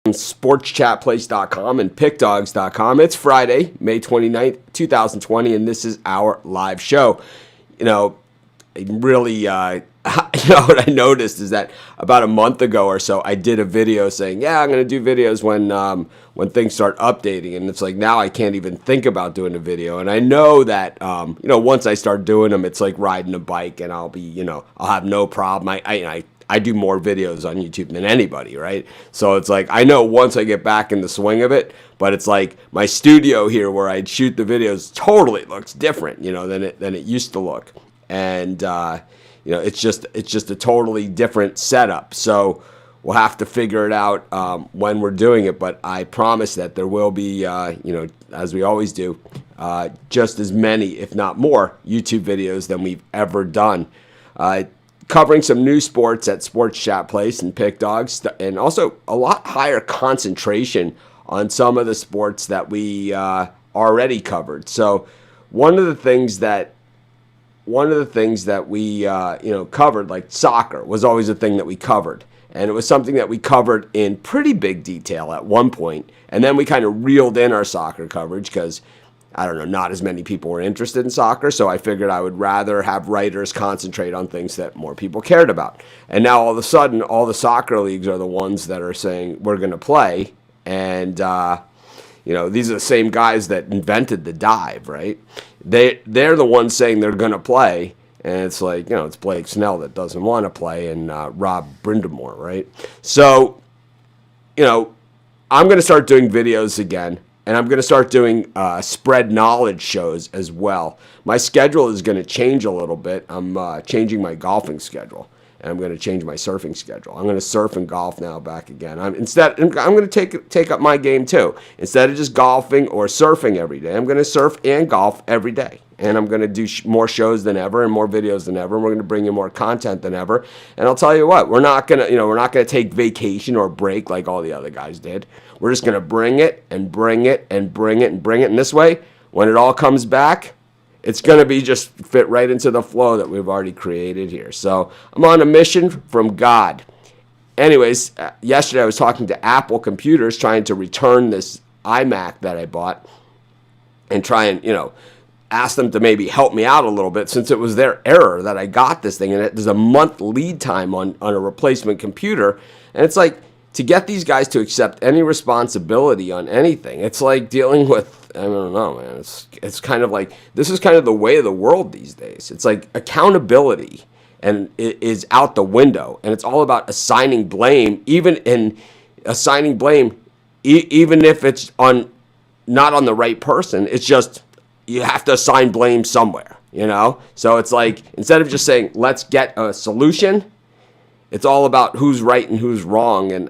sportschatplace.com and pickdogs.com. It's Friday, May 29th, 2020, and this is our live show. Really, what I noticed is that about a month ago or so, I did a video saying, I'm going to do videos when things start updating. And it's like, now I can't even think about doing a video. And I know that, once I start doing them, it's like riding a bike, and I'll have no problem. I do more videos on YouTube than anybody, right? So it's like, I know once I get back in the swing of it, but it's like my studio here where I shoot the videos totally looks different, than it used to look. And, it's just a totally different setup. So we'll have to figure it out when we're doing it. But I promise that there will be, as we always do, just as many, if not more, YouTube videos than we've ever done. Covering some new sports at Sports Chat Place and Pick Dogs, and also a lot higher concentration on some of the sports that we already covered. So one of the things that we covered, like soccer, was always a thing that we covered, and it was something that we covered in pretty big detail at one point, and then we kind of reeled in our soccer coverage because, I don't know, not as many people were interested in soccer, so I figured I would rather have writers concentrate on things that more people cared about. And now all of a sudden, all the soccer leagues are the ones that are saying, we're going to play, and these are the same guys that invented the dive, right? They're the ones saying they're going to play, and it's like, it's Blake Snell that doesn't want to play, and Rob Brindamore, right? So, I'm going to start doing videos again. And I'm going to start doing spread knowledge shows as well. My schedule is going to change a little bit. I'm changing my golfing schedule, and I'm going to change my surfing schedule. I'm going to surf and golf now back again. I'm going to take up my game too. Instead of just golfing or surfing every day, I'm going to surf and golf every day. And I'm going to do more shows than ever and more videos than ever. And we're going to bring you more content than ever. And I'll tell you what, we're not going to take vacation or break like all the other guys did. We're just going to bring it and bring it and bring it and bring it. And this way, when it all comes back, it's going to be just fit right into the flow that we've already created here. So I'm on a mission from God. Anyways, yesterday I was talking to Apple Computers trying to return this iMac that I bought and try and, ask them to maybe help me out a little bit since it was their error that I got this thing. And there's a month lead time on a replacement computer. And it's like, to get these guys to accept any responsibility on anything, it's like dealing with, I don't know, man. It's kind of like, this is kind of the way of the world these days. It's like accountability and it is out the window. And it's all about assigning blame, even if it's not on the right person. It's just, you have to assign blame somewhere, So it's like, instead of just saying, let's get a solution, it's all about who's right and who's wrong. And,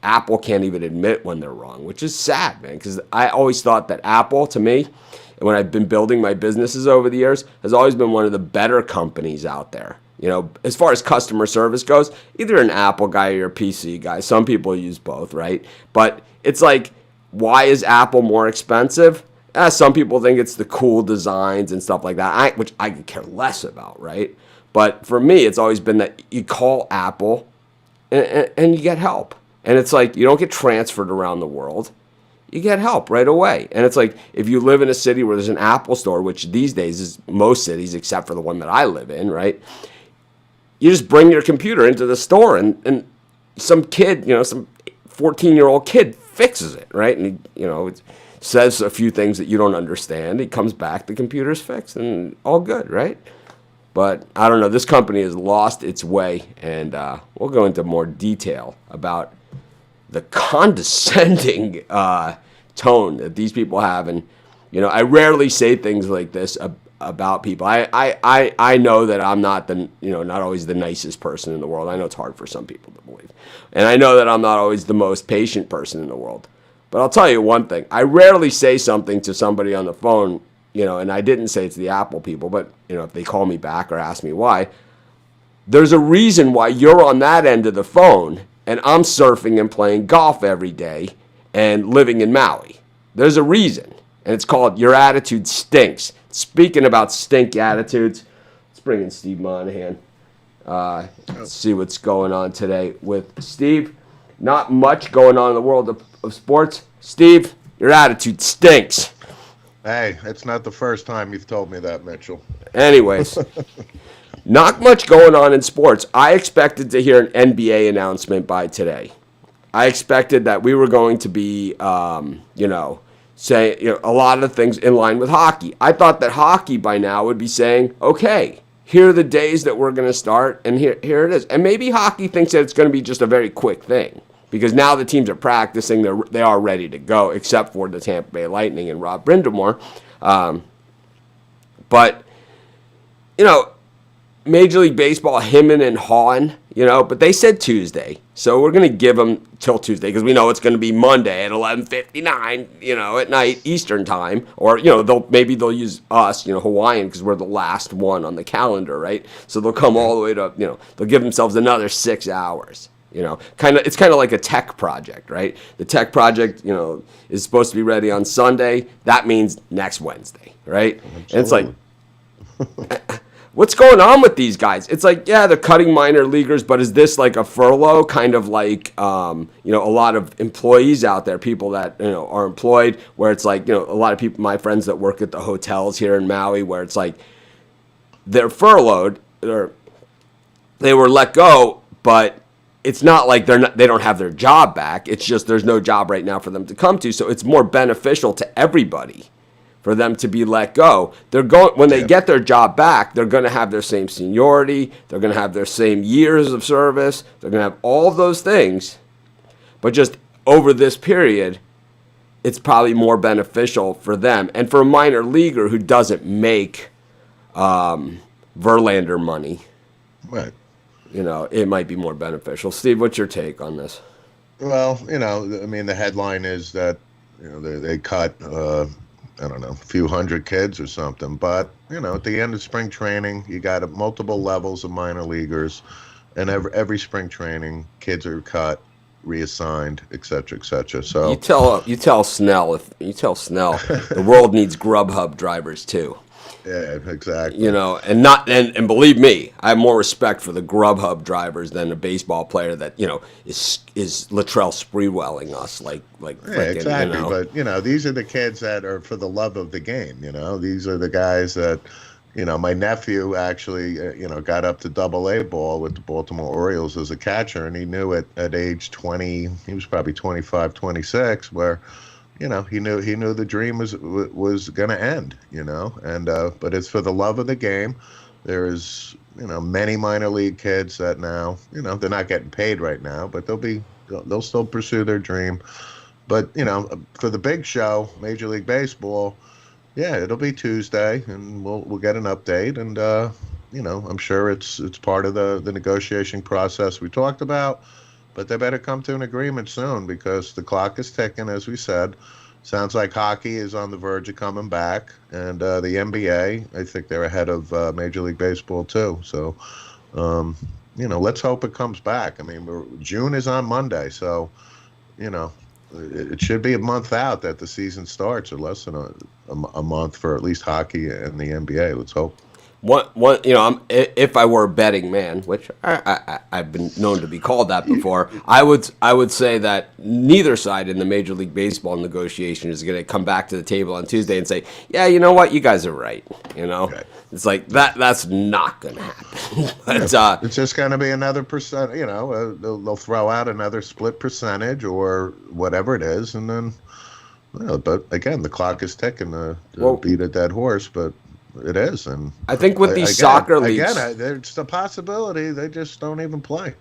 Apple can't even admit when they're wrong, which is sad, man, because I always thought that Apple, to me, when I've been building my businesses over the years, has always been one of the better companies out there. As far as customer service goes, either an Apple guy or a PC guy. Some people use both, right? But it's like, why is Apple more expensive? Some people think it's the cool designs and stuff like that, which I could care less about, right? But for me, it's always been that you call Apple and you get help. And it's like, you don't get transferred around the world. You get help right away. And it's like, if you live in a city where there's an Apple store, which these days is most cities except for the one that I live in, right? You just bring your computer into the store and some kid, some 14-year-old kid fixes it, right? And, it says a few things that you don't understand. He comes back, the computer's fixed, and all good, right? But I don't know. This company has lost its way, and we'll go into more detail about the condescending tone that these people have. And I rarely say things like this about people. I know that I'm not not always the nicest person in the world. I know it's hard for some people to believe, and I know that I'm not always the most patient person in the world. But I'll tell you one thing. I rarely say something to somebody on the phone, and I didn't say it to the Apple people, but, if they call me back or ask me why, there's a reason why you're on that end of the phone and I'm surfing and playing golf every day and living in Maui. There's a reason, and it's called your attitude stinks. Speaking about stink attitudes, let's bring in Steve Monahan. Let's see what's going on today with Steve. not much going on in the world of sports. Steve, your attitude stinks. Hey, it's not the first time you've told me that, Mitchell. Anyways, not much going on in sports. I expected to hear an NBA announcement by today. I expected that we were going to be, say a lot of things in line with hockey. I thought that hockey by now would be saying, okay, here are the days that we're going to start, and here it is. And maybe hockey thinks that it's going to be just a very quick thing because now the teams are practicing, they are ready to go, except for the Tampa Bay Lightning and Rob Brindamore. But, Major League Baseball, Hyman and Hahn, but they said Tuesday. So we're going to give them till Tuesday because we know it's going to be Monday at 11:59, at night Eastern time. Or, maybe they'll use us, Hawaiian, because we're the last one on the calendar, right? So they'll come all the way to, they'll give themselves another 6 hours. It's kind of like a tech project, right? The tech project, is supposed to be ready on Sunday. That means next Wednesday, right? Absolutely. And it's like, what's going on with these guys? It's like, yeah, they're cutting minor leaguers, but is this like a furlough, kind of like, a lot of employees out there, people that, are employed, where it's like, a lot of people, my friends that work at the hotels here in Maui, where it's like they're furloughed, or they were let go, but it's not like they don't have their job back. It's just there's no job right now for them to come to. So it's more beneficial to everybody for them to be let go. They're going when they get their job back, they're going to have their same seniority, they're going to have their same years of service, they're going to have all of those things. But just over this period, it's probably more beneficial for them. And for a minor leaguer who doesn't make Verlander money, right? It might be more beneficial. Steve, what's your take on this? Well, the headline is that they cut I don't know, a few hundred kids or something. But, at the end of spring training, you got multiple levels of minor leaguers. And every spring training, kids are cut, reassigned, et cetera, et cetera. So you tell Snell the world needs Grubhub drivers too. Yeah, exactly. And believe me, I have more respect for the Grubhub drivers than a baseball player that is Latrell Sprewelling us like yeah, exactly. But these are the kids that are for the love of the game. These are the guys that my nephew actually got up to Double-A ball with the Baltimore Orioles as a catcher, and he knew at age 20, he was probably 25, 26, where he knew the dream was going to end, and but it's for the love of the game. There's many minor league kids that now they're not getting paid right now, but they'll still pursue their dream. But for the big show, Major League Baseball, yeah, it'll be Tuesday, and we'll get an update, and I'm sure it's part of the negotiation process we talked about. But they better come to an agreement soon because the clock is ticking, as we said. Sounds like hockey is on the verge of coming back. And the NBA, I think they're ahead of Major League Baseball, too. So, let's hope it comes back. I mean, June is on Monday. So, it should be a month out that the season starts, or less than a month for at least hockey and the NBA. Let's hope. If I were a betting man, which I've been known to be called that before, I would say that neither side in the Major League Baseball negotiation is going to come back to the table on Tuesday and say, yeah, you know what, you guys are right. Okay. It's like that's not going to happen. But, it's just going to be another percent. They'll throw out another split percentage or whatever it is, and then. But again, the clock is ticking to beat a dead horse, but. It is, and I think with these soccer leagues, there's a possibility they just don't even play.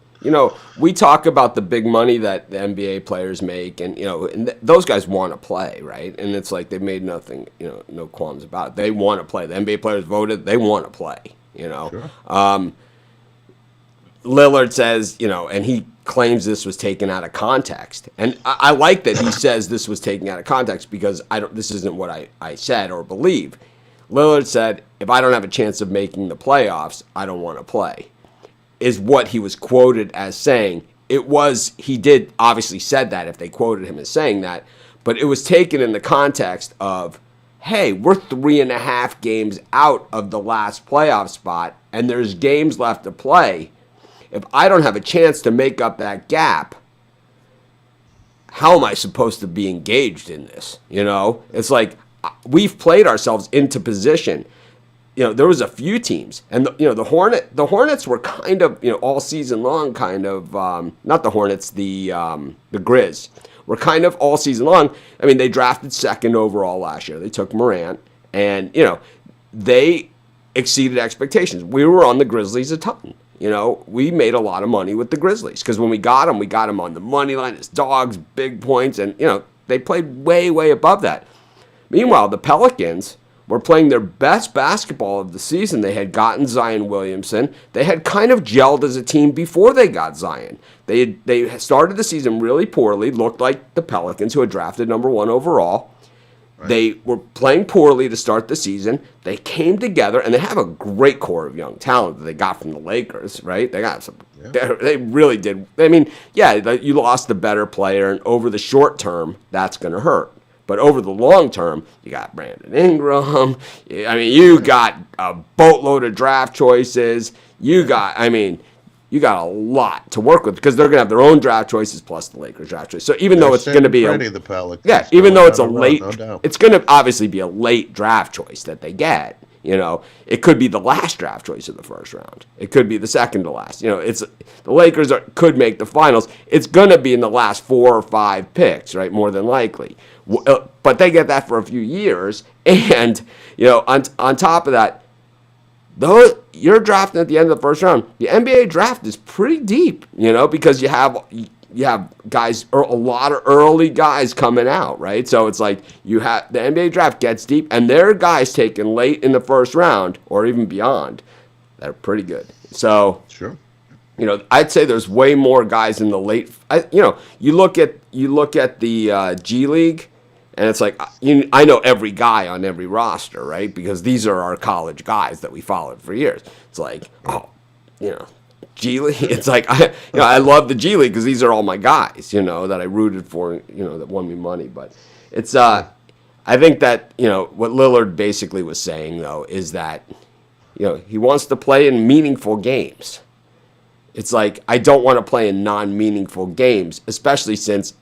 We talk about the big money that the NBA players make, and those guys want to play, right? And it's like they've made nothing, no qualms about it. They want to play. The NBA players voted; they want to play. Sure. Lillard says, and he claims this was taken out of context, and I like that he says this was taken out of context because this isn't what I said or believe. Lillard said, if I don't have a chance of making the playoffs, I don't want to play, is what he was quoted as saying. He did obviously said that if they quoted him as saying that, but it was taken in the context of, hey, we're 3.5 games out of the last playoff spot, and there's games left to play. If I don't have a chance to make up that gap, how am I supposed to be engaged in this? It's like we've played ourselves into position. There was a few teams, and the Hornets were kind of, all season long, kind of, not the Hornets, the Grizz were kind of all season long. I mean, they drafted second overall last year. They took Morant, and they exceeded expectations. We were on the Grizzlies a ton. We made a lot of money with the Grizzlies because when we got them on the money line as dogs, big points, and they played way, way above that. Meanwhile, the Pelicans were playing their best basketball of the season. They had gotten Zion Williamson. They had kind of gelled as a team before they got Zion. They started the season really poorly, looked like the Pelicans, who had drafted number 1 overall. Right. They were playing poorly to start the season. They came together, and they have a great core of young talent that they got from the Lakers, right? They got some. Yeah. They really did. I mean, yeah, you lost the better player, and over the short term, that's going to hurt. But over the long term, you got Brandon Ingram. You got a boatload of draft choices. You got a lot to work with because they're going to have their own draft choices plus the Lakers draft choices. So even though it's going to be the Pelicans, even though it's a late, it's going to obviously be a late draft choice that they get. It could be the last draft choice of the first round. It could be the second to last. The Lakers could make the finals. It's going to be in the last 4 or 5 picks, right? More than likely. But they get that for a few years. And, on top of that, though you're drafting at the end of the first round, the NBA draft is pretty deep, because you have guys, or a lot of early guys coming out, right? So it's like you have the NBA draft gets deep, and there are guys taken late in the first round or even beyond that are pretty good. So sure, I'd say there's way more guys in the late. You look at the G League, and it's like I know every guy on every roster, right? Because these are our college guys that we followed for years. It's like, G League. It's like I love the G League because these are all my guys, that I rooted for, that won me money. But it's I think that what Lillard basically was saying though is that he wants to play in meaningful games. It's like I don't want to play in non-meaningful games, especially since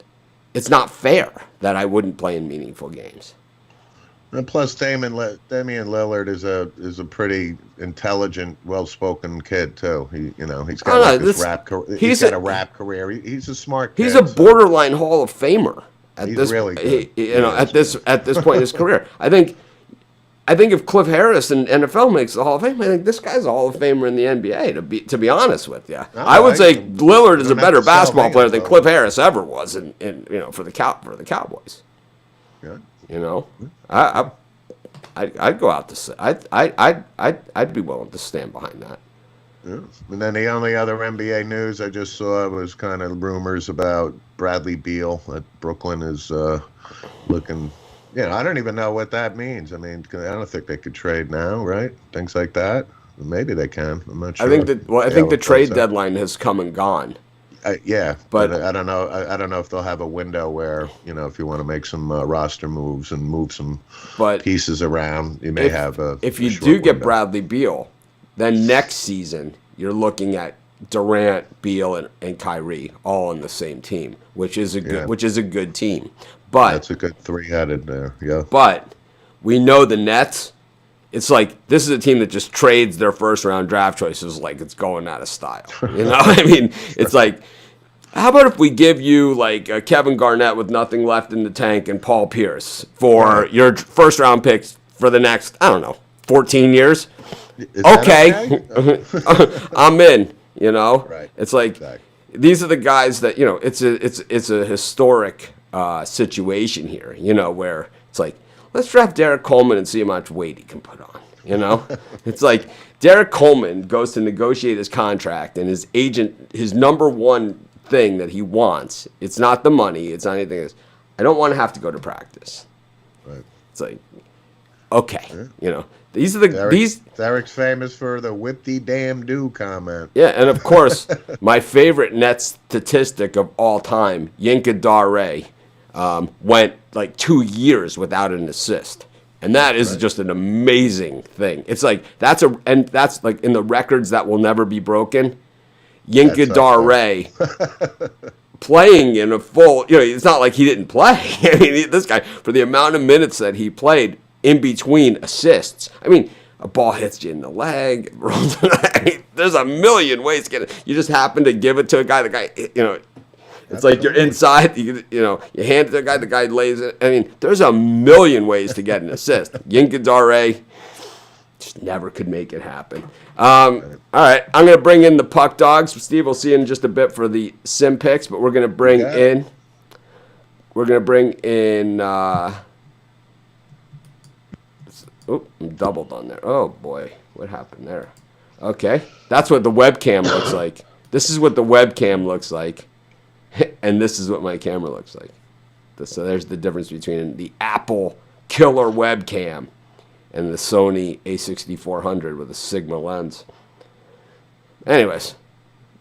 it's not fair that I wouldn't play in meaningful games. And plus, Damian Lillard is a pretty intelligent, well-spoken kid too. He's got rap career. He's got a rap career. He's a smart kid. He's a borderline Hall of Famer at he's this. Really good. At this point in his career, I think if Cliff Harris in NFL makes the Hall of Fame, I think this guy's a Hall of Famer in the NBA. To be honest with you, I would say Lillard is a better basketball player than Cliff Harris ever was for the Cowboys. Yeah. I'd go out to say I'd be willing to stand behind that. Yeah. And then the only other NBA news I just saw was kind of rumors about Bradley Beal that Brooklyn is looking. I don't even know what that means. I mean, I don't think they could trade now, right? Things like that. Maybe they can. I'm not sure. I think the trade deadline has come and gone. But I don't know. I don't know if they'll have a window where if you want to make some roster moves and move some pieces around, you may have a. If you do get Bradley Beal, then next season you're looking at Durant, Beal, and Kyrie all on the same team, which is a good team. But that's a good three-headed there. Yeah. But we know the Nets. It's like this is a team that just trades their first-round draft choices like it's going out of style. I mean, it's like, how about if we give you like Kevin Garnett with nothing left in the tank and Paul Pierce for your first-round picks for the next, 14 years? Okay. I'm in. Right. It's like these are the guys that it's a historic situation here. Where it's like, let's draft Derek Coleman and see how much weight he can put on. It's like Derek Coleman goes to negotiate his contract, and his agent, his number one thing that he wants, it's not the money, it's not anything else. I don't want to have to go to practice. Right. It's like, okay, these are Derek's famous for the whip-de-damn-do comment. Yeah, and of course, my favorite net statistic of all time, Yinka Dare, went like 2 years without an assist. And that is just an amazing thing. It's like that's like in the records that will never be broken. Yinka Dare playing in a full, it's not like he didn't play. I mean, this guy, for the amount of minutes that he played in between assists, I mean, a ball hits you in the leg, it rolls. I mean, there's a million ways to get it. You just happen to give it to a guy. The guy, it's like you're inside. You hand it to a guy. The guy lays it. I mean, there's a million ways to get an assist. Yinkadare just never could make it happen. All right, I'm going to bring in the puck dogs. Steve, we'll see you in just a bit for the sim picks, but we're going to bring in. Oh, I'm doubled on there. Oh boy, what happened there? Okay, that's what the webcam looks like. This is what the webcam looks like, and this is what my camera looks like. So there's the difference between the Apple killer webcam and the Sony A6400 with a Sigma lens. Anyways,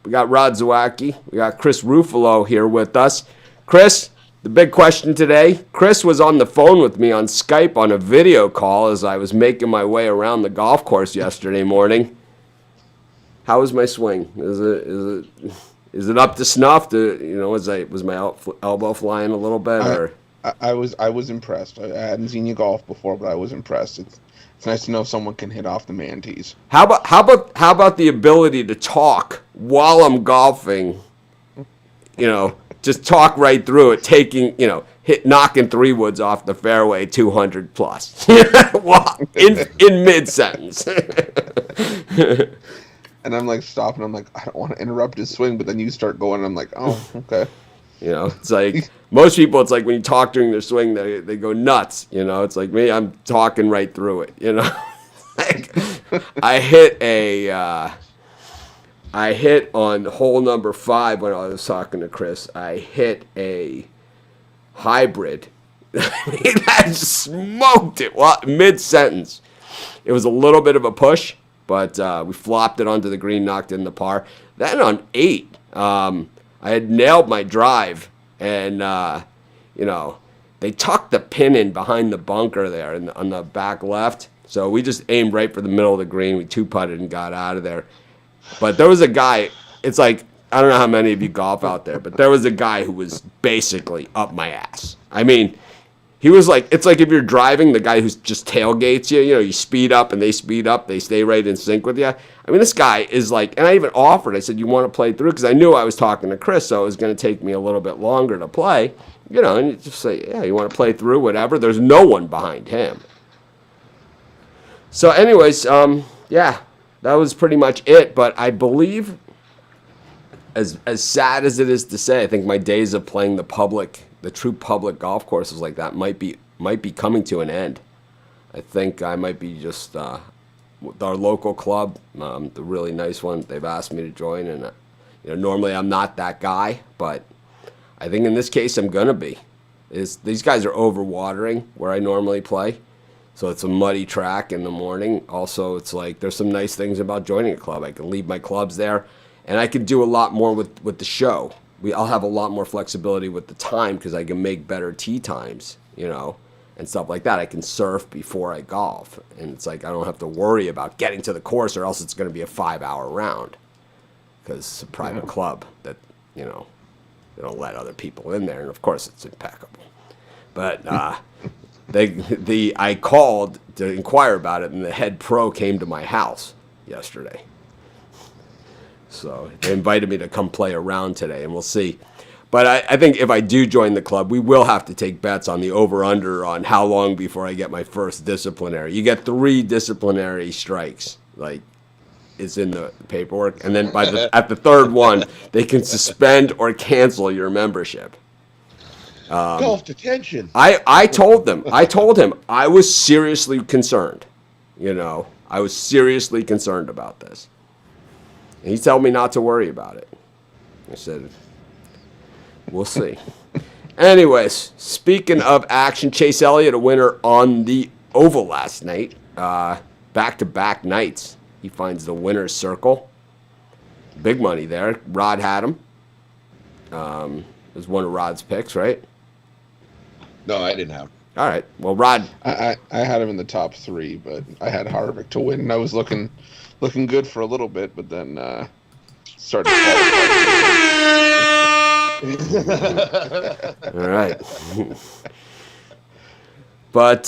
we got Rod Zawacki. We got Chris Ruffalo here with us. Chris, the big question today. Chris was on the phone with me on Skype on a video call as I was making my way around the golf course yesterday morning. How was my swing? Is it up to snuff? Was my elbow flying a little bit? Or I was impressed. I hadn't seen you golf before, but I was impressed. It's nice to know someone can hit off the man tees. How about the ability to talk while I'm golfing? Just talk right through it, taking knocking 3 woods off the fairway 200 plus in mid sentence. And I'm like stopping. I'm like, I don't want to interrupt his swing, but then you start going. And I'm like, oh, okay. It's like most people. It's like when you talk during their swing, they go nuts. It's like me. I'm talking right through it. Like I hit on hole number 5 when I was talking to Chris. I hit a hybrid. I just smoked it mid sentence. It was a little bit of a push, but we flopped it onto the green, knocked in the par. Then on 8. I had nailed my drive, and, they tucked the pin in behind the bunker there on the back left. So we just aimed right for the middle of the green. We 2-putted and got out of there. But there was a guy, it's like, I don't know how many of you golf out there, but there was a guy who was basically up my ass. I mean, he was like, it's like if you're driving, the guy who just tailgates you, you speed up and they speed up, they stay right in sync with you. I mean, this guy is like, and I even offered, I said, you want to play through? Because I knew I was talking to Chris, so it was going to take me a little bit longer to play. And you just say, yeah, you want to play through, whatever. There's no one behind him. So anyways, yeah, that was pretty much it. But I believe, as sad as it is to say, I think my days of playing the true public golf courses like that might be coming to an end. I think I might be just with our local club, the really nice one. They've asked me to join, and normally I'm not that guy, but I think in this case I'm gonna be. These guys are overwatering where I normally play, so it's a muddy track in the morning. Also, it's like there's some nice things about joining a club. I can leave my clubs there, and I can do a lot more with the show. I'll have a lot more flexibility with the time because I can make better tee times, and stuff like that. I can surf before I golf, and it's like I don't have to worry about getting to the course, or else it's going to be a 5-hour round because it's a private club that they don't let other people in there, and of course it's impeccable. But I called to inquire about it, and the head pro came to my house yesterday. So they invited me to come play a round today, and we'll see. But I think if I do join the club, we will have to take bets on the over-under on how long before I get my first disciplinary. You get 3 disciplinary strikes, like it's in the paperwork. And then at the third one, they can suspend or cancel your membership. Golf detention. I told him I was seriously concerned. I was seriously concerned about this. And he told me not to worry about it. I said, we'll see. Anyways, speaking of action, Chase Elliott, a winner on the Oval last night. Back-to-back nights. He finds the winner's circle. Big money there. Rod had him. It was one of Rod's picks, right? No, I didn't have him. All right. Well, Rod. I had him in the top 3, but I had Harvick to win, and I was looking good for a little bit, but then started to fall apart. All right. But,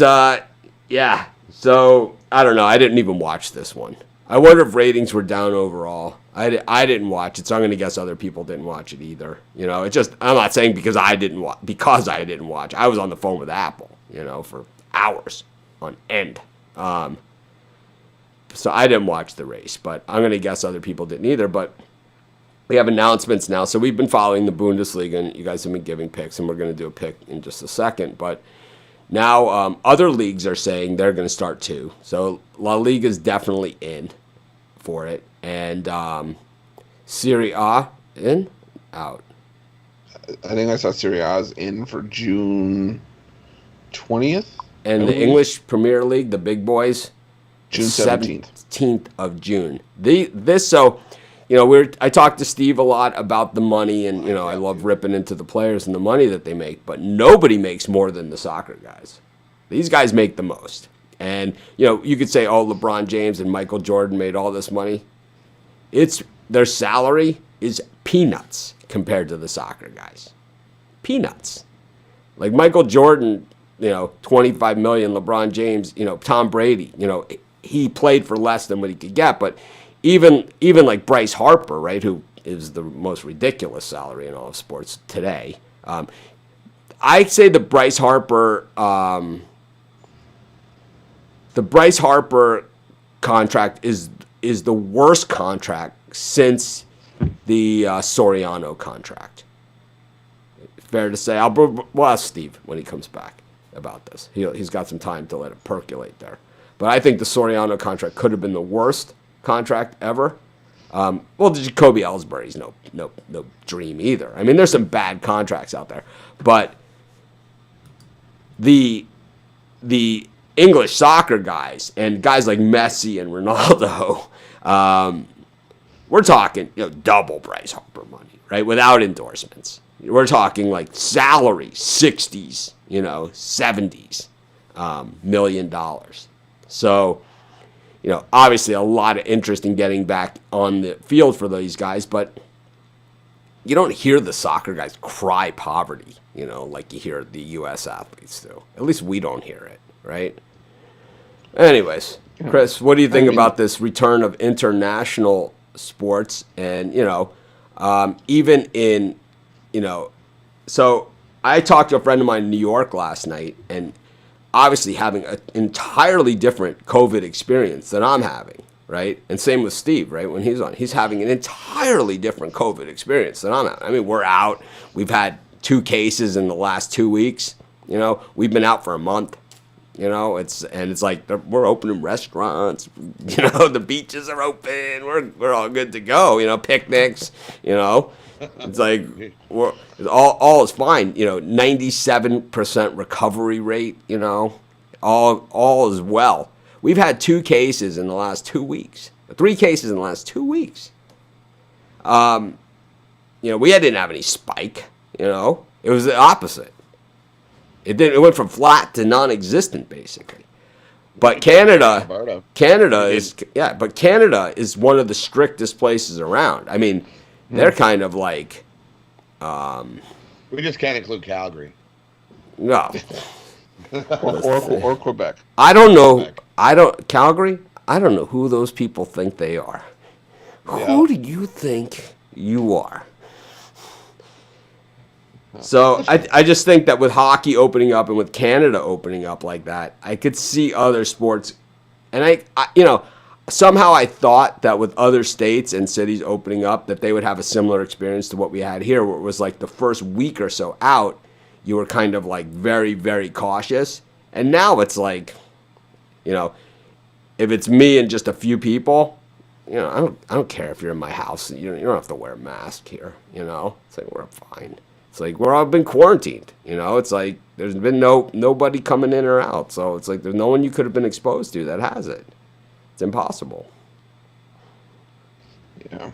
yeah. So, I don't know. I didn't even watch this one. I wonder if ratings were down overall. I didn't watch it, so I'm going to guess other people didn't watch it either. You know, it's just, I'm not saying because I didn't watch. I was on the phone with Apple, you know, for hours on end. So I didn't watch the race, but I'm going to guess other people didn't either. But we have announcements now. So we've been following the Bundesliga, and you guys have been giving picks, and we're going to do a pick in just a second. But now other leagues are saying they're going to start too. So La Liga is definitely in for it. And Serie A in? Out. I think I saw Serie A's in for June 20th. And the English Premier League, the big boys, June 17th. 17th of June. I talked to Steve a lot about the money, and, you know, I love ripping into the players and the money that they make, but nobody makes more than the soccer guys. These guys make the most. And, you know, you could say, oh, LeBron James and Michael Jordan made all this money. Their salary is peanuts compared to the soccer guys. Peanuts. Like Michael Jordan, you know, $25 million, LeBron James, you know, Tom Brady, you know, he played for less than what he could get, but even like Bryce Harper, right, who is the most ridiculous salary in all of sports today. I say the Bryce Harper contract is the worst contract since the Soriano contract. Fair to say. We'll ask Steve when he comes back about this. He's got some time to let it percolate there. But I think the Soriano contract could have been the worst contract ever. Well, Jacoby Ellsbury's no dream either. I mean, there's some bad contracts out there, but the English soccer guys and guys like Messi and Ronaldo, we're talking, you know, double Bryce Harper money, right? Without endorsements. We're talking like salary 60s, you know, 70s $1 million. So, you know, obviously a lot of interest in getting back on the field for these guys, but you don't hear the soccer guys cry poverty, you know, like you hear the U.S. athletes do. At least we don't hear it, right? Anyways, Chris, what do you think about this return of international sports? And, you know, even in, you know, so I talked to a friend of mine in New York last night, and obviously having an entirely different COVID experience than I'm having, right? And same with Steve, right? When he's on, he's having an entirely different COVID experience than I'm having. I mean, we're out. We've had 2 cases in the last 2 weeks. You know, we've been out for a month. You know, it's like we're opening restaurants. You know, the beaches are open. We're all good to go. You know, picnics. You know, it's like all is fine. You know, 97% recovery rate. You know, all is well. We've had 2 cases in the last 2 weeks. 3 cases in the last 2 weeks. You know, we didn't have any spike. You know, it was the opposite. It went from flat to non-existent basically. But Canada is one of the strictest places around. I mean, they're kind of like. We just can't include Calgary. No. or Quebec. I don't know. Calgary. I don't know who those people think they are. Yeah. Who do you think you are? So I just think that with hockey opening up and with Canada opening up like that, I could see other sports, and I you know, somehow I thought that with other states and cities opening up that they would have a similar experience to what we had here, where it was like the first week or so out, you were kind of like very, very cautious, and now it's like, you know, if it's me and just a few people, you know, I don't care if you're in my house, you don't have to wear a mask here, you know, it's like we're fine. It's like we're all been quarantined, you know. It's like there's been nobody coming in or out, so it's like there's no one you could have been exposed to that has it. It's impossible. Yeah.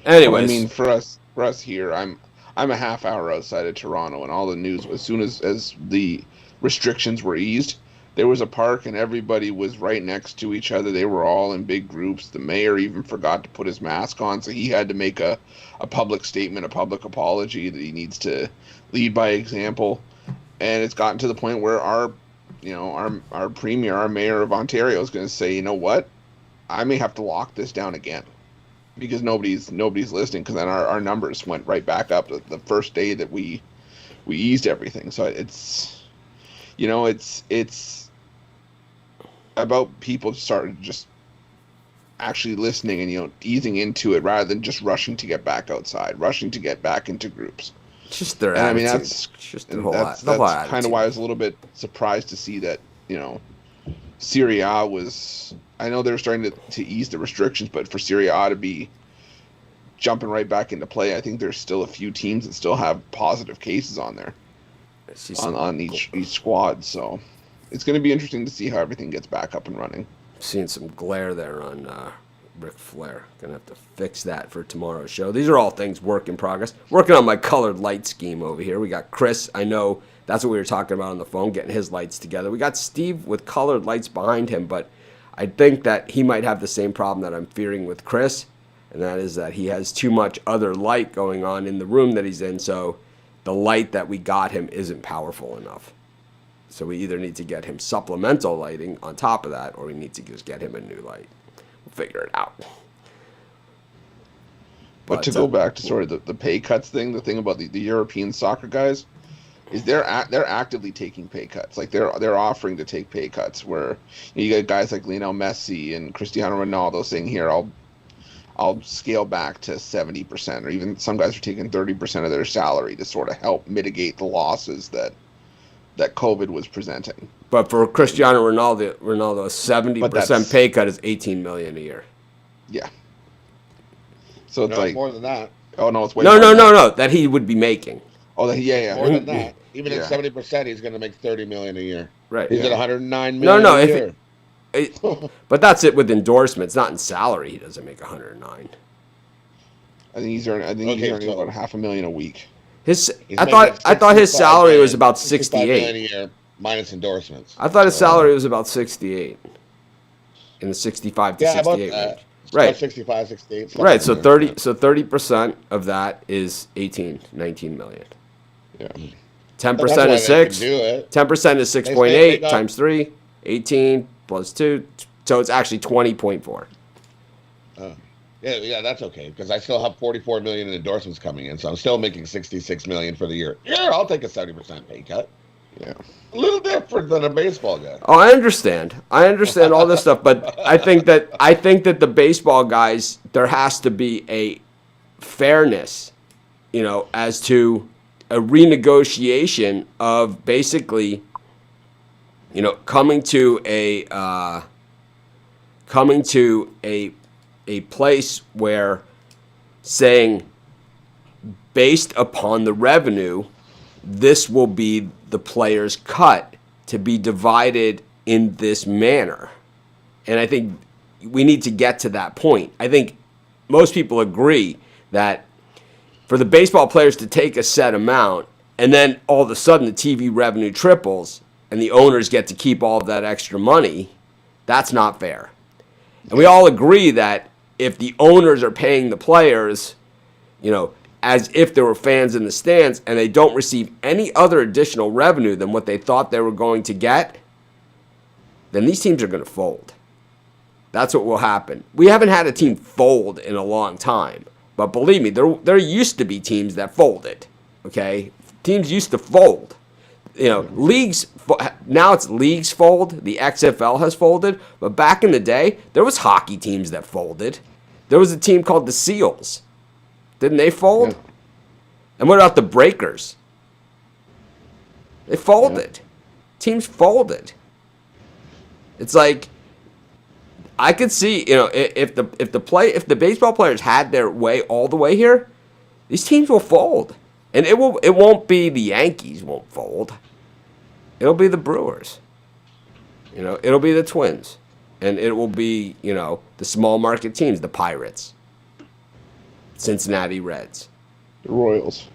Anyways, well, I mean, for us here, I'm a half hour outside of Toronto, and all the news as soon as the restrictions were eased, there was a park and everybody was right next to each other. They were all in big groups. The mayor even forgot to put his mask on, so he had to make a public statement, a public apology that he needs to lead by example. And it's gotten to the point where our premier, our mayor of Ontario is going to say, you know what, I may have to lock this down again because nobody's listening. Because then our numbers went right back up the first day that we eased everything. So it's about people started just actually listening and easing into it rather than just rushing to get back outside, rushing to get back into groups. It's just their attitude. I mean, that's kind of why I was a little bit surprised to see that, Serie A was. I know they were starting to ease the restrictions, but for Serie A to be jumping right back into play, I think there's still a few teams that still have positive cases on there, on each squad. So it's going to be interesting to see how everything gets back up and running. Seeing some glare there on Ric Flair. Gonna have to fix that for tomorrow's show. These are all things work in progress. Working on my colored light scheme over here. We got Chris. I know that's what we were talking about on the phone, getting his lights together. We got Steve with colored lights behind him, but I think that he might have the same problem that I'm fearing with Chris, and that is that he has too much other light going on in the room that he's in, so the light that we got him isn't powerful enough. So we either need to get him supplemental lighting on top of that, or we need to just get him a new light. We'll figure it out. But to go back to sort of the pay cuts thing, the thing about the European soccer guys is they're actively taking pay cuts. Like they're offering to take pay cuts. Where you get guys like Lionel Messi and Cristiano Ronaldo saying, "Here, I'll scale back to 70%," or even some guys are taking 30% of their salary to sort of help mitigate the losses that COVID was presenting. But for Cristiano Ronaldo, a 70% pay cut is $18 million a year. Yeah. So it's like more than that. Oh no, it's way no. That he would be making. Oh, yeah. More than that. Even at 70%, he's going to make $30 million a year. Right. He's at $109 million a year. But that's it with endorsements, not in salary. He doesn't make $109. I think he's earning about $500,000 a week. I thought his salary was about 68 million a year minus endorsements. I thought his salary was about 68 in the 65 to 68 range. Right. 65, 68. Right. So 30% of that is 19 million. Yeah. 10% is 6. 10% is 6.8 times 3, 18 plus 2. So it's actually 20.4. Yeah, that's okay because I still have 44 million in endorsements coming in, so I'm still making 66 million for the year. Yeah, I'll take a 70% pay cut. Yeah, a little different than a baseball guy. Oh, I understand all this stuff, but I think that the baseball guys, there has to be a fairness, as to a renegotiation of basically, coming to a place where saying, based upon the revenue, this will be the player's cut to be divided in this manner. And I think we need to get to that point. I think most people agree that for the baseball players to take a set amount and then all of a sudden the TV revenue triples and the owners get to keep all of that extra money, that's not fair. And we all agree that if the owners are paying the players, as if there were fans in the stands and they don't receive any other additional revenue than what they thought they were going to get, then these teams are going to fold. That's what will happen. We haven't had a team fold in a long time. But believe me, there used to be teams that folded. Okay? Teams used to fold. Leagues, now it's leagues fold. The XFL has folded. But back in the day, there was hockey teams that folded. There was a team called the Seals. Didn't they fold? Yeah. And what about the Breakers? They folded. Yeah. Teams folded. It's like, I could see, if the baseball players had their way all the way here, these teams will fold. And it won't be the Yankees won't fold. It'll be the Brewers. It'll be the Twins. And it will be, the small market teams, the Pirates, Cincinnati Reds, the Royals.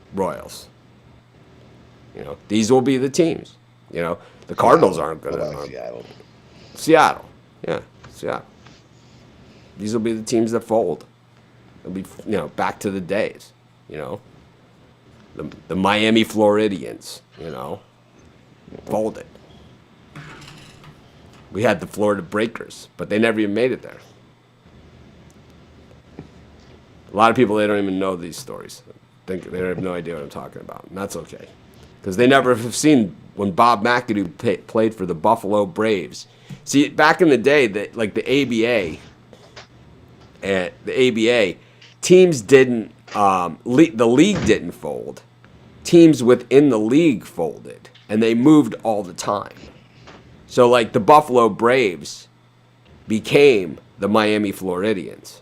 These will be the teams. You know, the Cardinals aren't going What about to. Seattle? Seattle. Yeah, Seattle. These will be the teams that fold. It'll be, back to the days, The Miami Floridians, folded. We had the Florida Breakers, but they never even made it there. A lot of people, they don't even know these stories. They have no idea what I'm talking about, and that's okay. Because they never have seen when Bob McAdoo played for the Buffalo Braves. See, back in the day, the ABA, teams didn't, the league didn't fold. Teams within the league folded, and they moved all the time. So, like, the Buffalo Braves became the Miami Floridians.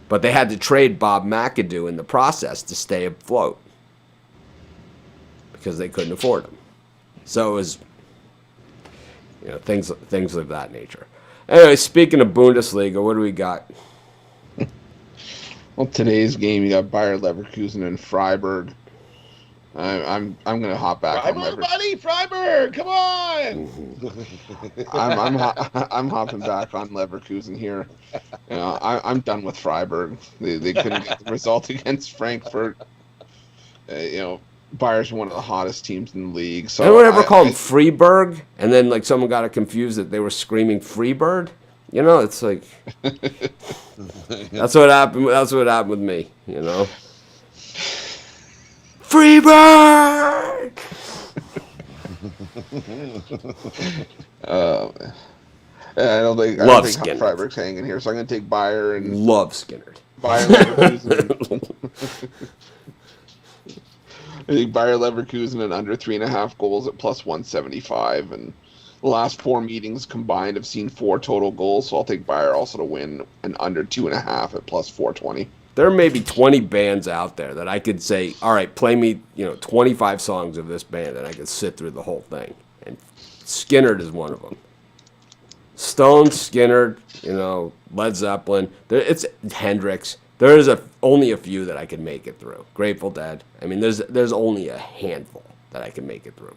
But they had to trade Bob McAdoo in the process to stay afloat because they couldn't afford him. So it was, things of that nature. Anyway, speaking of Bundesliga, what do we got? Well, today's game, you got Bayer Leverkusen and Freiburg. I'm gonna hop back on Freiburg, buddy, Freiburg, come on! I'm hopping back on Leverkusen here. I'm done with Freiburg. They couldn't get the result against Frankfurt. Bayer's one of the hottest teams in the league. So anyone ever call him Freeburg? And then like someone got it confused that they were screaming Freebird? It's like that's what happened. That's what happened with me. Freebird. I don't think Freiburg's hanging here, so I'm going to take Bayer and love Skinner. Bayer Leverkusen. I think Bayer Leverkusen and under 3.5 goals at plus 175, and the last 4 meetings combined have seen 4 total goals, so I'll take Bayer also to win and under 2.5 at plus 420. There may be 20 bands out there that I could say, all right, play me, 25 songs of this band, and I could sit through the whole thing. And Skinner is one of them. Stone, Skinner, Led Zeppelin. It's Hendrix. There is only a few that I could make it through. Grateful Dead. I mean, there's only a handful that I can make it through.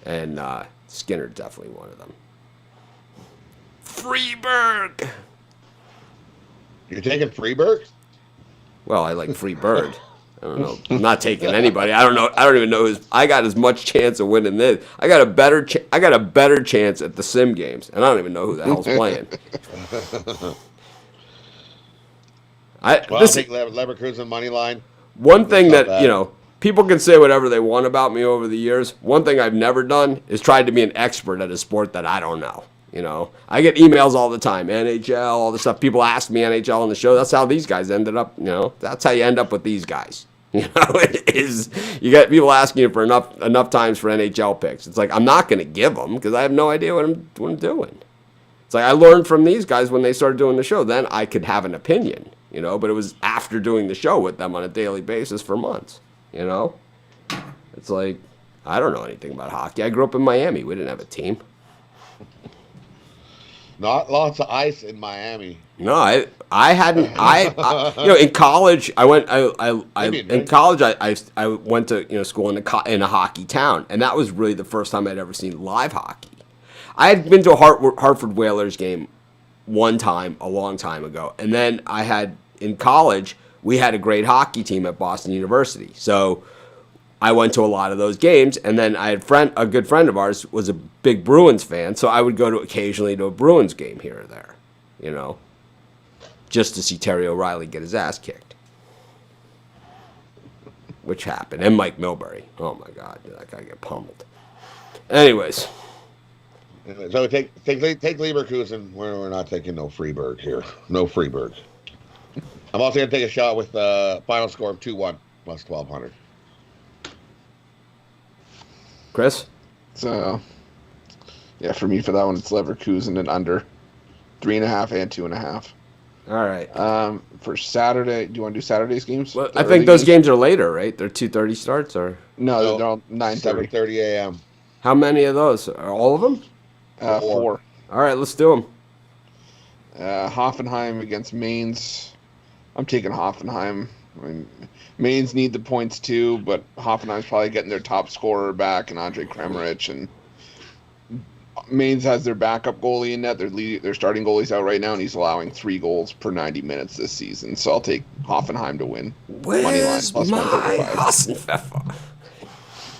And Skinner definitely one of them. Freeburg. You're taking Freeburg? Well, I like Free Bird. I don't know. I'm not taking anybody. I don't know. I don't even know I got as much chance of winning this. I got a better chance at the sim games, and I don't even know who the hell's playing. I'll take Leverkusen money line. One thing that people can say whatever they want about me over the years. One thing I've never done is tried to be an expert at a sport that I don't know. I get emails all the time, NHL, all the stuff. People ask me NHL on the show. That's how these guys ended up. That's how you end up with these guys. It is. You get people asking you for enough times for NHL picks. It's like I'm not going to give them because I have no idea what I'm doing. It's like I learned from these guys when they started doing the show. Then I could have an opinion, But it was after doing the show with them on a daily basis for months. It's like I don't know anything about hockey. I grew up in Miami. We didn't have a team. Not lots of ice in Miami. No, I hadn't. In college, I went. In college, I went to school in a hockey town, and that was really the first time I'd ever seen live hockey. I had been to a Hartford Whalers game one time a long time ago, and then in college we had a great hockey team at Boston University, so I went to a lot of those games, and then I had a good friend of ours was a big Bruins fan, so I would go occasionally to a Bruins game here or there, just to see Terry O'Reilly get his ass kicked, which happened, and Mike Milbury. Oh my God, did that guy get pummeled? Anyways, so take Leverkusen. We're not taking no Freeburg here. No Freeburg. I'm also gonna take a shot with final score of 2-1 plus 1,200. Chris? So, for me, for that one, it's Leverkusen and under 3.5 and 2.5. All right. For Saturday, do you want to do Saturday's games? Well, I think those games are later, right? They're 2:30 starts, or no, they're all 9:30. 7:30 a.m. How many of those? Are all of them? 4. All right, let's do them. Hoffenheim against Mainz. I'm taking Hoffenheim I mean, Mainz need the points too, but Hoffenheim's probably getting their top scorer back and Andre Kremerich, and Mainz has their backup goalie in net. Their starting goalie's out right now, and he's allowing 3 goals per 90 minutes this season. So I'll take Hoffenheim to win. Where's plus my 135. Hassenpfeffer?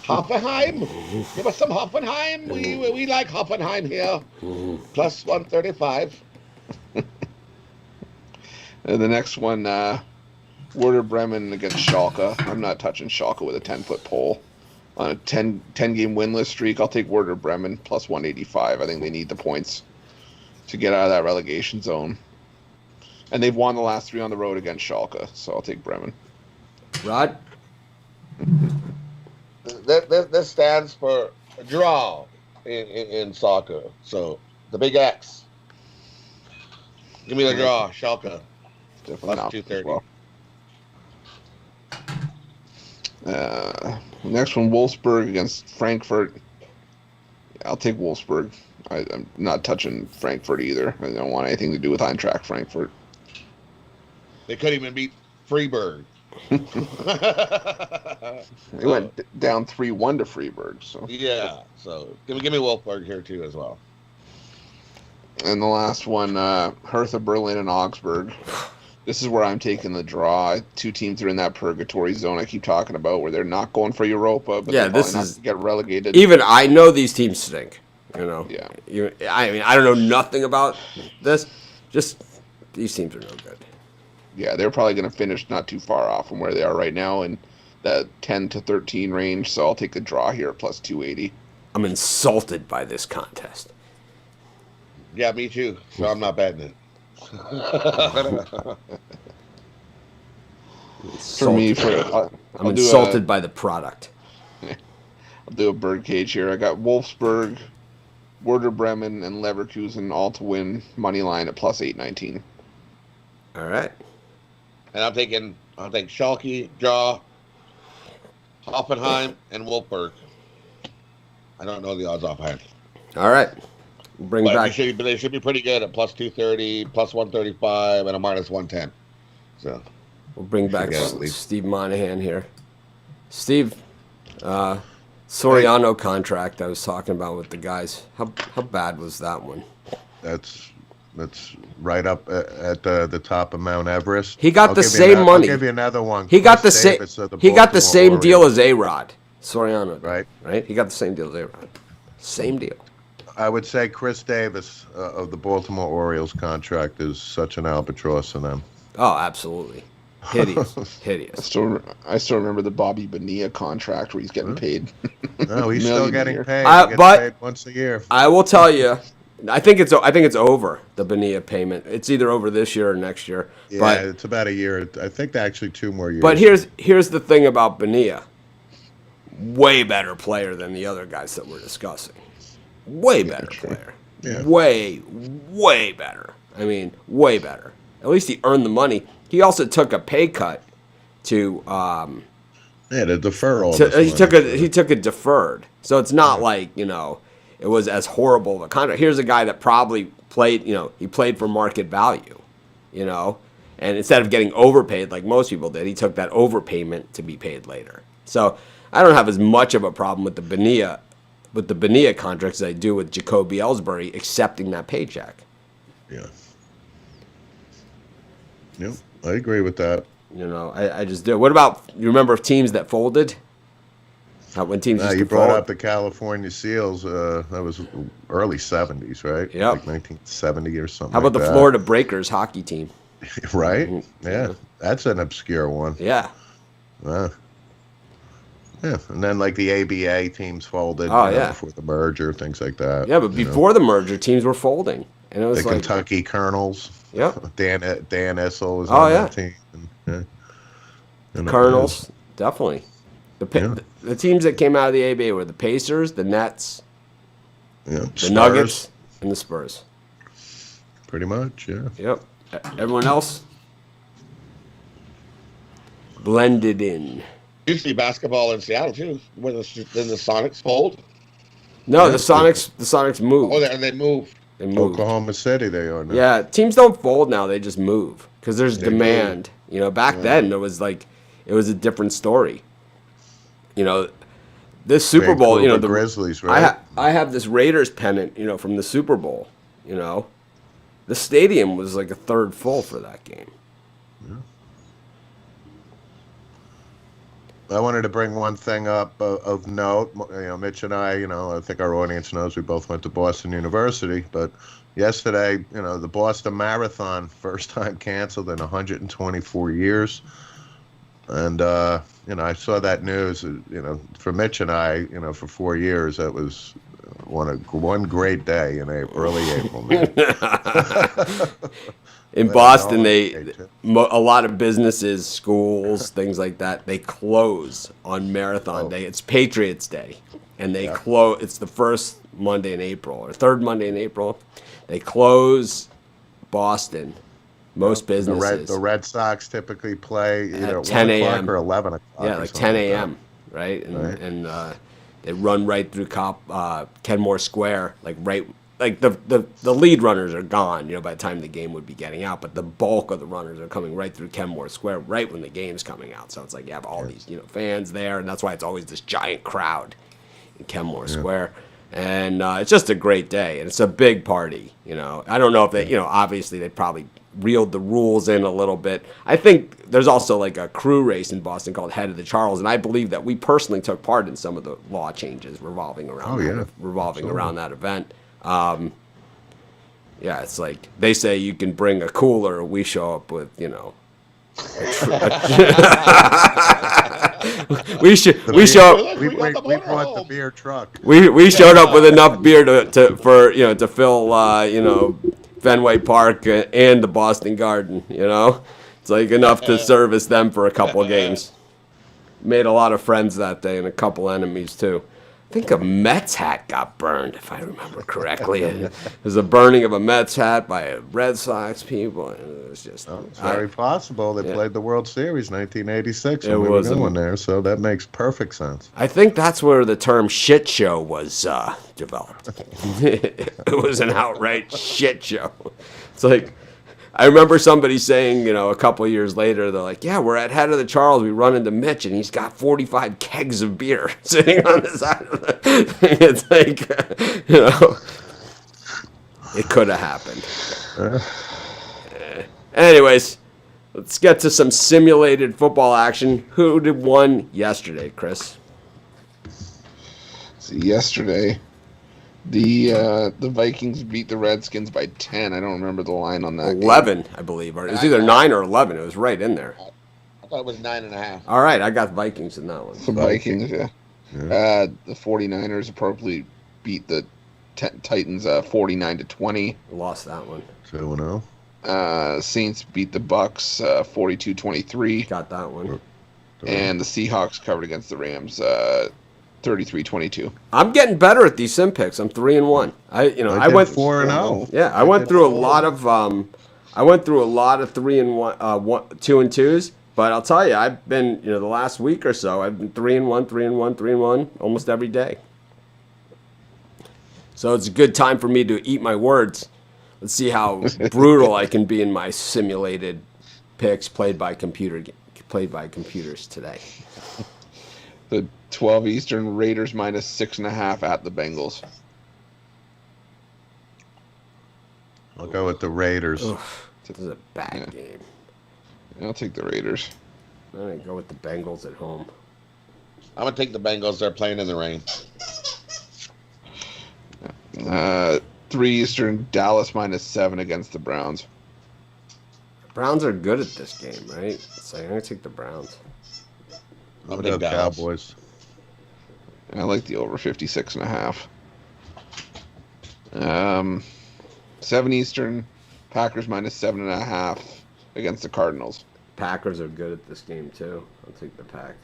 Hoffenheim. Give us some Hoffenheim. We like Hoffenheim here. Plus 135. And the next one, Werder Bremen against Schalke. I'm not touching Schalke with a 10-foot pole. On a 10-game winless streak, I'll take Werder Bremen plus 185. I think they need the points to get out of that relegation zone. And they've won the last 3 on the road against Schalke, so I'll take Bremen. Rod? This stands for a draw in soccer. So the big X. Give me the draw, Schalke. Definitely Plus not 230. Next one, Wolfsburg against Frankfurt. I'll take Wolfsburg. I'm not touching Frankfurt either. I don't want anything to do with Eintracht Frankfurt. They couldn't even beat Freiburg. They went down 3-1 to Freiburg. So Yeah, so give me Wolfsburg here too as well. And the last one, Hertha Berlin and Augsburg. This is where I'm taking the draw. 2 teams are in that purgatory zone I keep talking about, where they're not going for Europa, but Yeah, they're this probably is not get relegated. even I know these teams stink. You know. Yeah. I mean, I don't know nothing about this. Just these teams are no good. Yeah, they're probably going to finish not too far off from where they are right now in that 10 to 13 range. So I'll take the draw here at plus 280. I'm insulted by this contest. Yeah, me too. So I'm not betting it. For me, I'm insulted by the product. I'll do a birdcage here. I got Wolfsburg, Werder Bremen, and Leverkusen all to win money line at plus 819. All right. And I'll take Schalke, draw, Hoffenheim, and Wolfsburg. I don't know the odds offhand. All right. We'll bring But back. they should be pretty good at plus 230, plus 135, and a minus 110. So We'll bring back Yeah, at least. Steve Monahan here. Steve, Soriano contract I was talking about with the guys. How bad was that one? That's right up at the top of Mount Everest. He got I'll the give you same ano- money. I'll give you another one. He got the Chris same. Davis of the He got the Baltimore same deal Orioles. as A-Rod. Soriano, did, Right. Right. He got the same deal as A-Rod. Same deal. I would say Chris Davis of the Baltimore Orioles contract is such an albatross in them. Oh, absolutely. Hideous. I Hideous. still remember the Bobby Bonilla contract where he's getting paid. No, he's still million a getting year. paid. Uh, He gets but- paid once a year. I will tell you, I think it's over, the Bonilla payment. It's either over this year or next year. Yeah, But it's about a year. I think actually 2 more years. But here's the thing about Bonilla. Way better player than the other guys that we're discussing. Way better player. Yeah. Way better. I mean, way better. At least he earned the money. He also took a pay cut to to defer all he this took money. he took a deferred. So it's not like, it was as horrible of a contract. Here's a guy that probably played, he played for market value, and instead of getting overpaid like most people did, he took that overpayment to be paid later. So I don't have as much of a problem with the Bonilla contracts as I do with Jacoby Ellsbury accepting that paycheck. Yeah. Yep, I agree with that. I just do. What about, you remember teams that folded? When teams used You to brought fold? up the California Seals. That was early 70s, right? Yep. Like 1970 or something. How about like the that. Florida Breakers hockey team? Right? Yeah, that's an obscure one. Yeah. Yeah, and then like the ABA teams folded Oh, yeah. before the merger, things like that. Yeah, but before the merger, teams were folding. And it was The like, Kentucky Colonels. Yep. Dan Issel was Oh, on yeah. that team. And Colonels, definitely. Yeah. The teams that came out of the ABA were the Pacers, the Nets, Yeah, the Nuggets, and the Spurs. Pretty much, yeah. Yep. Everyone else blended in. Used to be basketball in Seattle too. When the Sonics fold. No, Yeah. the Sonics moved. Oh, they moved. They moved. Oklahoma City, they are now. Yeah, teams don't fold now; they just move because there's They demand. Back then it was a different story. This Super Bowl, the Grizzlies, right? I have this Raiders pennant, from the Super Bowl. The stadium was like a third full for that game. Yeah. I wanted to bring one thing up of note. Mitch and I, I think our audience knows we both went to Boston University, but yesterday, the Boston Marathon, first time canceled in 124 years. And, I saw that news, for Mitch and I, for 4 years, that was one great day in early April. In Boston, a lot of businesses, schools, things like that, they close on Marathon Day. It's Patriots Day, and they close. It's the first Monday in April or third Monday in April. They close Boston. Most businesses. The Red Sox typically play either at 10 a.m. or 11 o'clock. Yeah, like 10 a.m., right? And they run right through Kenmore Square, the lead runners are gone, by the time the game would be getting out, but the bulk of the runners are coming right through Kenmore Square right when the game's coming out. So it's like you have all these, fans there, and that's why it's always this giant crowd in Kenmore Square. And it's just a great day, and it's a big party, I don't know if they, obviously they probably reeled the rules in a little bit. I think there's also like a crew race in Boston called Head of the Charles, and I believe that we personally took part in some of the law changes revolving around that event. It's like they say you can bring a cooler. We show up with, we show up. We brought the beer truck. We showed up with enough beer to fill Fenway Park and the Boston Garden. It's like enough to service them for a couple of games. Made a lot of friends that day and a couple enemies too. I think a Mets hat got burned, if I remember correctly. There's a burning of a Mets hat by a Red Sox people. It was just it's very possible. They played the World Series 1986 when we were going there, so that makes perfect sense. I think that's where the term shit show was developed. It was an outright shit show. It's like, I remember somebody saying, a couple of years later, they're like, yeah, we're at Head of the Charles. We run into Mitch, and he's got 45 kegs of beer sitting on the side of the thing. It's like, it could have happened. Anyways, let's get to some simulated football action. Who won yesterday, Chris? See, yesterday, the Vikings beat the Redskins by 10. I don't remember the line on that. 11, I believe. Or it was either 9 or 11. It was right in there. I thought it was 9.5. All right, I got Vikings in that one. The Vikings, yeah. The 49ers appropriately beat the Titans 49-20. Lost that one. 2-0. Saints beat the Bucks 42-23. Got that one. And the Seahawks covered against the Rams 33-22. I'm getting better at these sim picks. I'm 3-1. I went 4-0. Yeah, I went through a lot of 3-1, 2-2s. But I'll tell you, I've been the last week or so, I've been 3-1, 3-1, 3-1 almost every day. So it's a good time for me to eat my words. Let's see how brutal I can be in my simulated picks played by computers today. The 12 Eastern Raiders minus 6.5 at the Bengals. I'll go with the Raiders. Oof, this is a bad game. I'll take the Raiders. I'm going to go with the Bengals at home. I'm going to take the Bengals. They're playing in the rain. 3 Eastern, Dallas minus 7 against the Browns. Browns are good at this game, right? So I'm going to take the Browns. I'll go Cowboys. I like the over 56.5. 7 Eastern, Packers minus 7.5 against the Cardinals. Packers are good at this game too. I'll take the Pack.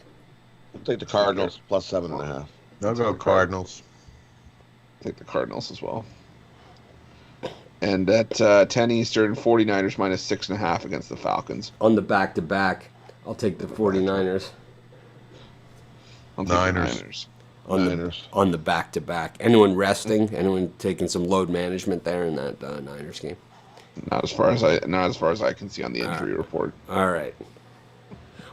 I'll take the Cardinals plus 7.5. I'll go Cardinals. Take the Cardinals as well. And at 10 Eastern, 49ers minus 6.5 against the Falcons. On the back-to-back, I'll take the 49ers. Niners. On the back-to-back. Anyone resting? Anyone taking some load management there in that Niners game? Not as far as I can see on the injury report. All right.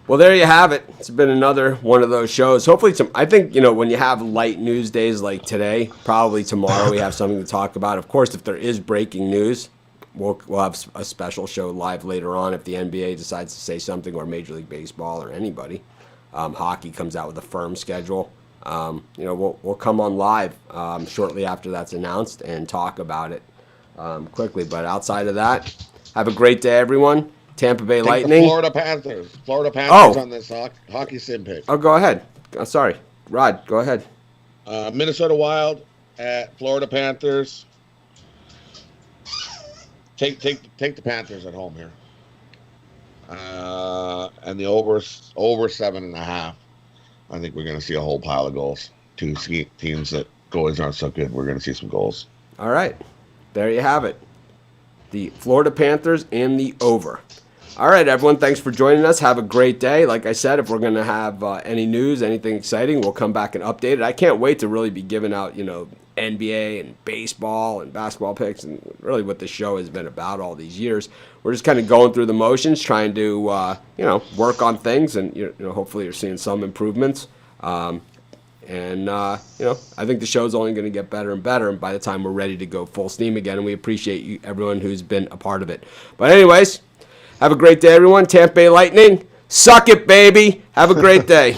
Well, there you have it. It's been another one of those shows. Hopefully, I think, when you have light news days like today, probably tomorrow we have something to talk about. Of course, if there is breaking news, we'll have a special show live later on if the NBA decides to say something, or Major League Baseball, or anybody. Hockey comes out with a firm schedule. We'll come on live shortly after that's announced and talk about it quickly. But outside of that, have a great day, everyone. Tampa Bay Lightning. Florida Panthers. On this hockey sim pick. Oh, go ahead. Sorry. Rod, go ahead. Minnesota Wild at Florida Panthers. Take the Panthers at home here. And the over 7.5. I think we're going to see a whole pile of goals. Two teams that goalies aren't so good. We're going to see some goals. All right. There you have it. The Florida Panthers and the over. All right, everyone. Thanks for joining us. Have a great day. Like I said, if we're going to have any news, anything exciting, we'll come back and update it. I can't wait to really be giving out, NBA and baseball and basketball picks, and really what the show has been about all these years. We're just kind of going through the motions, trying to, work on things, and hopefully you're seeing some improvements. I think the show's only going to get better and better, and by the time we're ready to go full steam again, and we appreciate everyone who's been a part of it. But anyways, have a great day, everyone. Tampa Bay Lightning, suck it, baby. Have a great day.